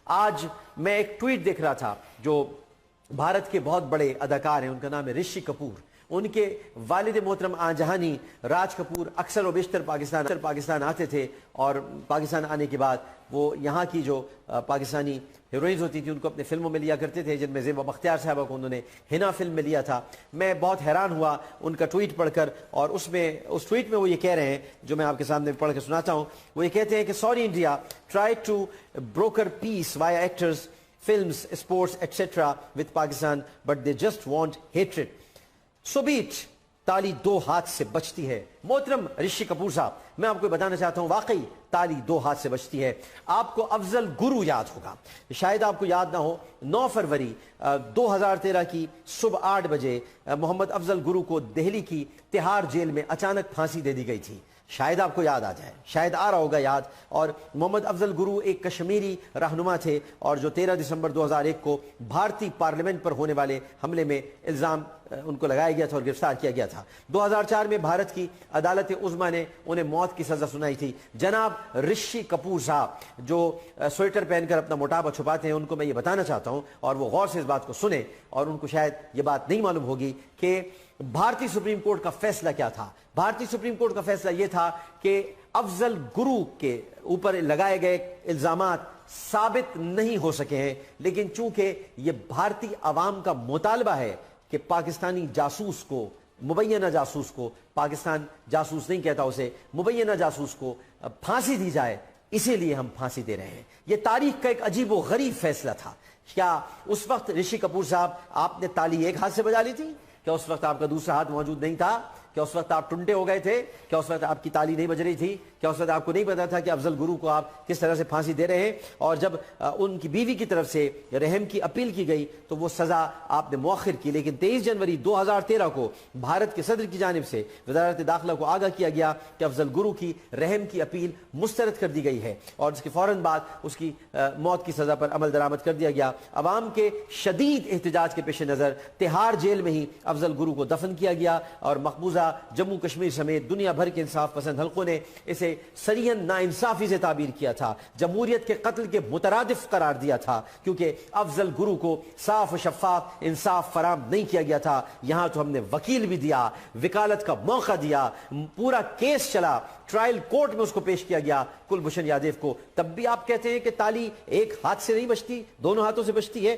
آج میں ایک ٹویٹ دیکھ رہا تھا جو بھارت کے بہت بڑے اداکار ہیں، ان کا نام ہے رشی کپور. ان کے والد محترم آن جہانی راج کپور اکثر و بیشتر پاکستان آتے تھے، اور پاکستان آنے کے بعد وہ یہاں کی جو پاکستانی ہیروئنز ہوتی تھی ان کو اپنے فلموں میں لیا کرتے تھے، جن میں زیبا بختیار صاحبہ کو انہوں نے ہنا فلم میں لیا تھا. میں بہت حیران ہوا ان کا ٹویٹ پڑھ کر، اور اس ٹویٹ میں وہ یہ کہہ رہے ہیں جو میں آپ کے سامنے پڑھ کے سناتا ہوں. وہ یہ کہتے ہیں کہ sorry India try to broker peace via actors films, sports, etc. with Pakistan, but they just want hatred. So be it. تالی دو ہاتھ سے بچتی ہے. محترم رشی کپور صاحب، میں آپ کو بتانا چاہتا ہوں واقعی تالی دو ہاتھ سے بچتی ہے. آپ کو افضل گرو یاد ہوگا، شاید آپ کو یاد نہ ہو. 9 فروری 2013 کی صبح 8 بجے محمد افضل گرو کو دہلی کی تہاڑ جیل میں اچانک پھانسی دے دی گئی تھی. شاید آپ کو یاد آ جائے، شاید آ رہا ہوگا یاد. اور محمد افضل گرو ایک کشمیری رہنما تھے، اور جو 13 دسمبر 2001 کو بھارتی پارلیمنٹ پر ہونے والے حملے میں الزام ان کو لگایا گیا تھا اور گرفتار کیا گیا تھا. 2004 میں بھارت کی عدالت عظمیٰ نے انہیں موت کی سزا سنائی تھی. جناب رشی کپور صاحب جو سویٹر پہن کر اپنا موٹاپا چھپاتے ہیں، ان کو میں یہ بتانا چاہتا ہوں، اور وہ غور سے اس بات کو سنیں، اور ان کو شاید یہ بات نہیں معلوم ہوگی کہ بھارتی سپریم کورٹ کا فیصلہ کیا تھا. بھارتی سپریم کورٹ کا فیصلہ یہ تھا کہ افضل گرو کے اوپر لگائے گئے الزامات ثابت نہیں ہو سکے ہیں، لیکن چونکہ یہ بھارتی عوام کا مطالبہ ہے کہ پاکستانی جاسوس کو، مبینہ جاسوس کو، پاکستان جاسوس نہیں کہتا اسے، مبینہ جاسوس کو پھانسی دی جائے، اسی لیے ہم پھانسی دے رہے ہیں. یہ تاریخ کا ایک عجیب و غریب فیصلہ تھا. کیا اس وقت رشی کپور صاحب آپ نے تالی ایک ہاتھ سے بجا لی تھی؟ کیا اس وقت آپ کا دوسرا ہاتھ موجود نہیں تھا؟ کیا اس وقت آپ ٹنٹے ہو گئے تھے؟ کیا اس وقت آپ کی تالی نہیں بج رہی تھی؟ کیا اس وقت آپ کو نہیں پتا تھا کہ افضل گرو کو آپ کس طرح سے پھانسی دے رہے ہیں؟ اور جب ان کی بیوی کی طرف سے رحم کی اپیل کی گئی تو وہ سزا آپ نے مؤخر کی، لیکن 23 جنوری 2013 کو بھارت کے صدر کی جانب سے وزارت داخلہ کو آگاہ کیا گیا کہ افضل گرو کی رحم کی اپیل مسترد کر دی گئی ہے، اور اس کے فوراً بعد اس کی موت کی سزا پر عمل درآمد کر دیا گیا. عوام کے شدید احتجاج کے پیش نظر تہاڑ جیل میں ہی افضل گرو کو دفن کیا گیا، اور مقبوضہ جموں کشمیر سمیت دنیا بھر کے انصاف پسند حلقوں نے اسے سرین ناانصافی سے تعبیر کیا تھا، جمہوریت کے قتل کے مترادف قرار دیا تھا، کیونکہ افضل گرو کو صاف و شفاف انصاف فراہم نہیں کیا گیا تھا. یہاں تو ہم نے وکیل بھی دیا، وکالت کا موقع دیا، پورا کیس چلا، ٹرائل کورٹ میں اس کو پیش کیا گیا کلبھوشن یادیو کو. تب بھی آپ کہتے ہیں کہ تالی ایک ہاتھ سے نہیں بجتی، دونوں ہاتھوں سے بجتی ہے.